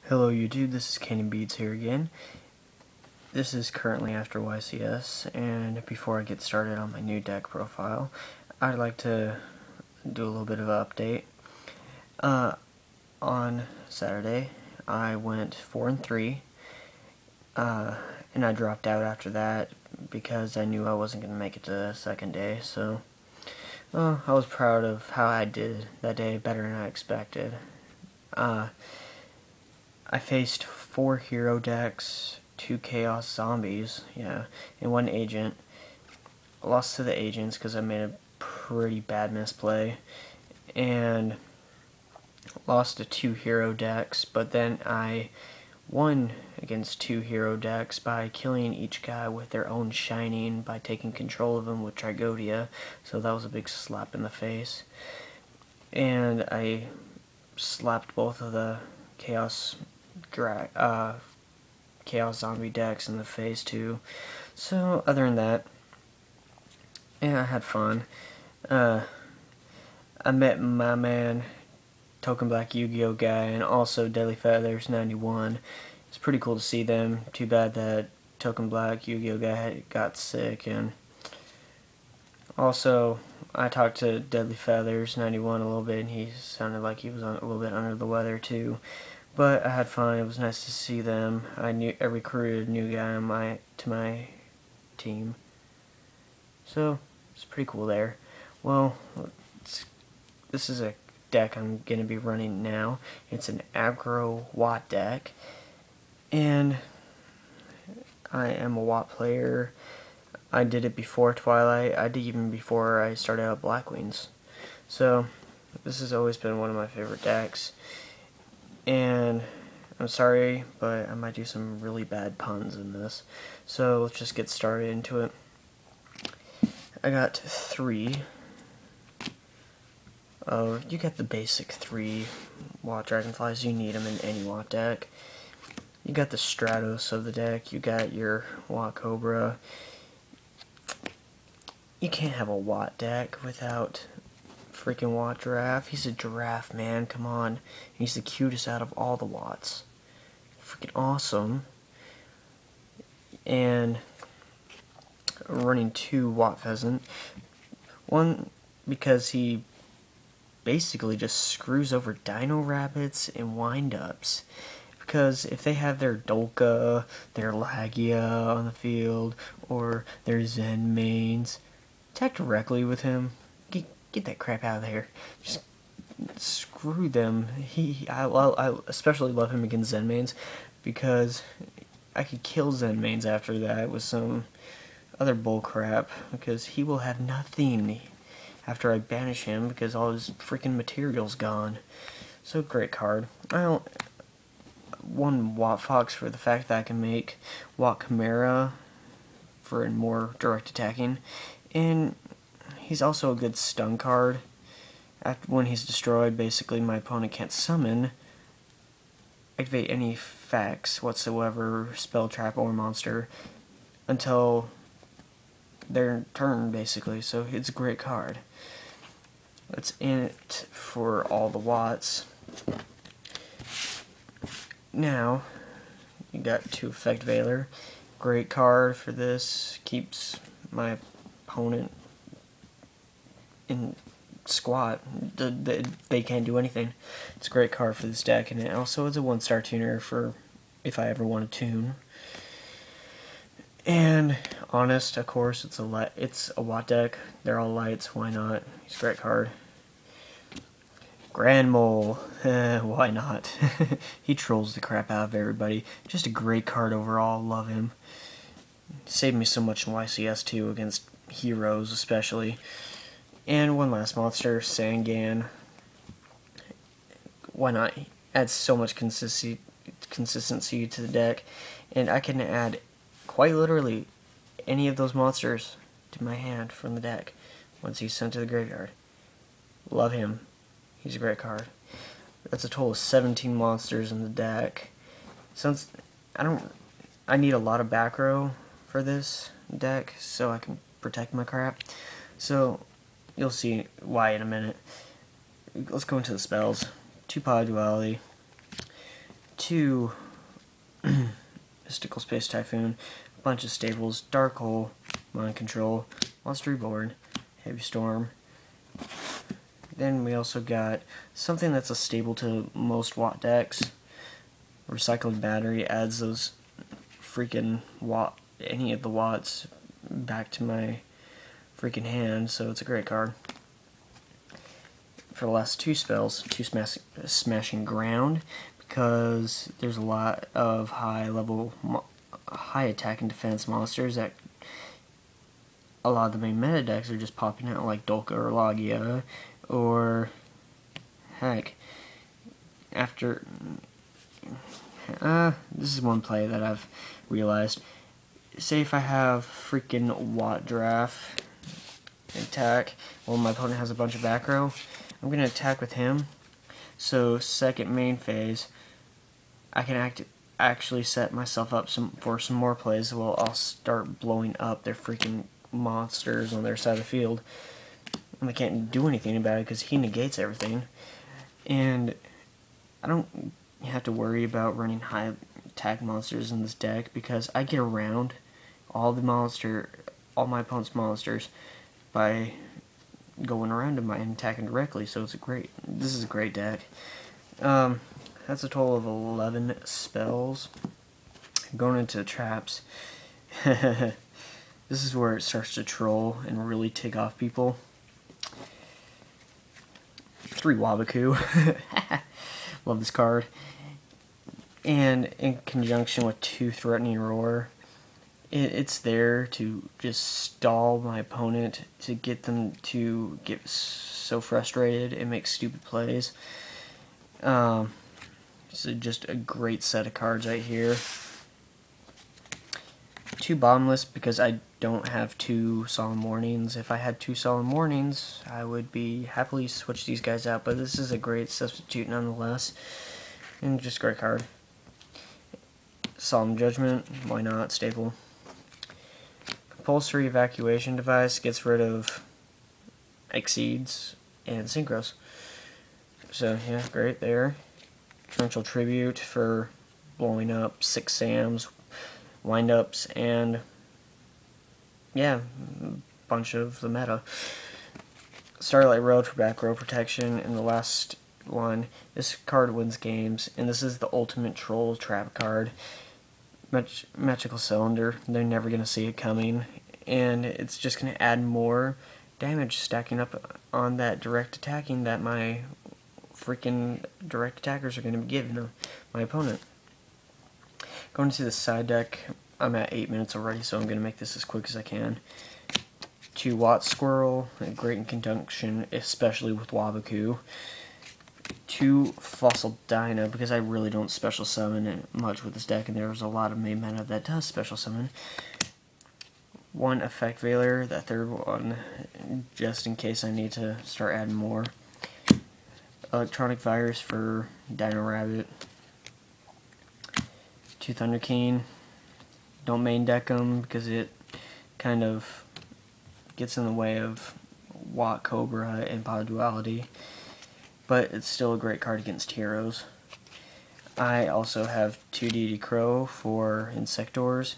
Hello YouTube, this is Canyon Beats here again. This is currently after YCS, and before I get started on my new deck profile, I'd like to do a little bit of an update. On Saturday, I went 4-3, and I dropped out after that because I knew I wasn't going to make it to the second day, so I was proud of how I did that day, better than I expected. I faced 4 hero decks, 2 chaos zombies, and 1 agent. I lost to the agents because I made a pretty bad misplay, and lost to 2 hero decks, but then I won against 2 hero decks by killing each guy with their own shining by taking control of them with Trigodia, so that was a big slap in the face. And I slapped both of the chaos zombie decks in the face too. So other than that, I had fun. I met my man Token Black Yu-Gi-Oh guy and also Deadly Feathers 91. It's pretty cool to see them. Too bad that Token Black Yu-Gi-Oh guy got sick. And also I talked to Deadly Feathers 91 a little bit, and he sounded like he was a little bit under the weather too. But I had fun. It was nice to see them. I recruited a new guy to my team, so it's pretty cool there. Well, this is a deck I'm going to be running now. It's an Agro Watt deck, and I am a Watt player. I did it before Twilight. I did even before I started out Black Wings. So this has always been one of my favorite decks. And I'm sorry, but I might do some really bad puns in this. So let's just get started into it. I got 3. You get the basic 3 Watt Dragonflies. You need them in any Watt deck. You got the Stratos of the deck. You got your Watt Cobra. You can't have a Watt deck without freaking Watt Giraffe. He's a giraffe, man. Come on. He's the cutest out of all the Watts. Freaking awesome. And running 2 Watt Pheasant. 1 because he basically just screws over Dino Rabbits and Windups. Because if they have their Dolka, their Lagia on the field, or their Zen mains, attack directly with him. Get that crap out of there. Just screw them. I especially love him against Zen mains because I could kill Zen mains after that with some other bull crap, because he will have nothing after I banish him because all his freaking material's gone. So great card. I don't 1 Watt Fox for the fact that I can make Watt Chimera for more direct attacking, and he's also a good stun card. When he's destroyed, basically my opponent can't summon, activate any fax whatsoever, spell, trap, or monster until their turn, basically. So it's a great card. That's in it for all the Watts. Now, you got 2 Effect Veiler. Great card for this. Keeps my opponent in squat. They can't do anything. It's a great card for this deck, and it also is a 1-star tuner for if I ever want to tune. And Honest, of course, it's a Watt deck. They're all lights. Why not? He's a great card. Grand Mole, why not? He trolls the crap out of everybody. Just a great card overall. Love him. Saved me so much in YCS too, against heroes especially. And 1 last monster, Sangan. Why not? Adds so much consistency to the deck, and I can add quite literally any of those monsters to my hand from the deck once he's sent to the graveyard. Love him. He's a great card. That's a total of 17 monsters in the deck. Since I need a lot of back row for this deck so I can protect my crap. So you'll see why in a minute. Let's go into the spells. 2 Pod Duality. 2 Mystical Space Typhoon, a bunch of staples, Dark Hole, Mind Control, Monster Reborn, Heavy Storm. Then we also got something that's a staple to most Watt decks. Recycled Battery adds those freaking any of the Watts back to my freaking hand, so it's a great card. For the last 2 spells, 2 Smashing Ground, because there's a lot of high attack and defense monsters that a lot of the main meta decks are just popping out, like Dolka or Logia, or heck, after this is one play that I've realized. Say if I have freaking Watt Draft attack, well, my opponent has a bunch of back row, I'm going to attack with him, so second main phase, I can actually set myself up for some more plays. Well, I'll start blowing up their freaking monsters on their side of the field, and I can't do anything about it because he negates everything, and I don't have to worry about running high attack monsters in this deck because I get around all my opponent's monsters by going around him and attacking directly. So this is a great deck. That's a total of 11 spells. Going into traps, this is where it starts to troll and really tick off people. 3 Wabaku. Love this card. And in conjunction with 2 Threatening Roar, it's there to just stall my opponent, to get them to get so frustrated and make stupid plays. So just a great set of cards right here. 2 Bottomless, because I don't have 2 Solemn Warnings. If I had 2 Solemn Warnings, I would be happily switch these guys out, but this is a great substitute nonetheless, and just a great card. Solemn Judgment, why not, staple. Compulsory Evacuation Device gets rid of Exceeds and Synchros. So yeah, great there. Torrential Tribute for blowing up 6 Sams, windups, and yeah, a bunch of the meta. Starlight Road for back row protection, and the last one, this card wins games, and this is the ultimate troll trap card. Magical Cylinder, they're never going to see it coming, and it's just going to add more damage stacking up on that direct attacking that my freaking direct attackers are going to be giving my opponent. Going to the side deck, I'm at 8 minutes already, so I'm going to make this as quick as I can. 2 Watt Squirrel, great in conjunction, especially with Wabaku. 2 Fossil Dyna, because I really don't special summon much with this deck, and there's a lot of main meta that does special summon. 1 Effect Veiler, that third one, just in case I need to start adding more. Electronic Virus for Dino Rabbit. 2 Thunder King. Don't main deck them because it kind of gets in the way of Watt Cobra and Pod Duality, but it's still a great card against heroes. I also have 2 DD Crow for Insectors,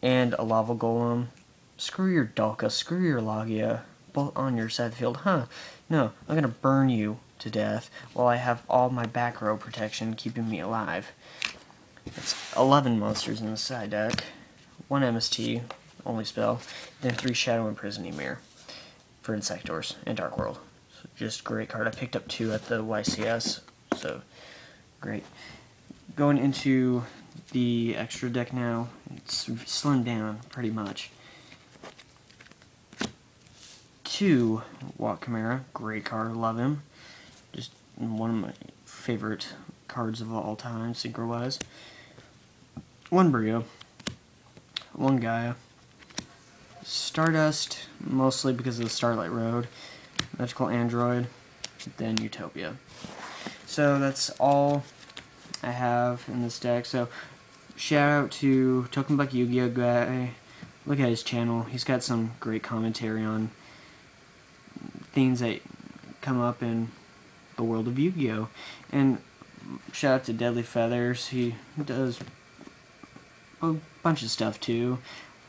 and a Lava Golem. Screw your Dalka, screw your Logia, both on your side of the field. Huh, no, I'm gonna burn you to death while I have all my back row protection keeping me alive. It's 11 monsters in the side deck, 1 MST, only spell, then 3 Shadow Imprisoning Mirror for Insectors and Dark World. So just great card. I picked up 2 at the YCS, so great. Going into the extra deck now, it's slimmed down pretty much. 2 Watt Chimera, great card, love him. Just one of my favorite cards of all time, synchro-wise. 1 Brio, 1 Gaia, Stardust, mostly because of the Starlight Road, Magical Android, then Utopia. So that's all I have in this deck. So shout out to Token Buck Yu-Gi-Oh guy. Look at his channel. He's got some great commentary on things that come up in the world of Yu-Gi-Oh. And shout out to Deadly Feathers. He does a bunch of stuff too.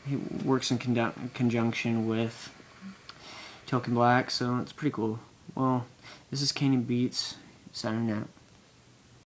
He works in conjunction with Token Black, so it's pretty cool. Well, this is Canyon Beats, signing out.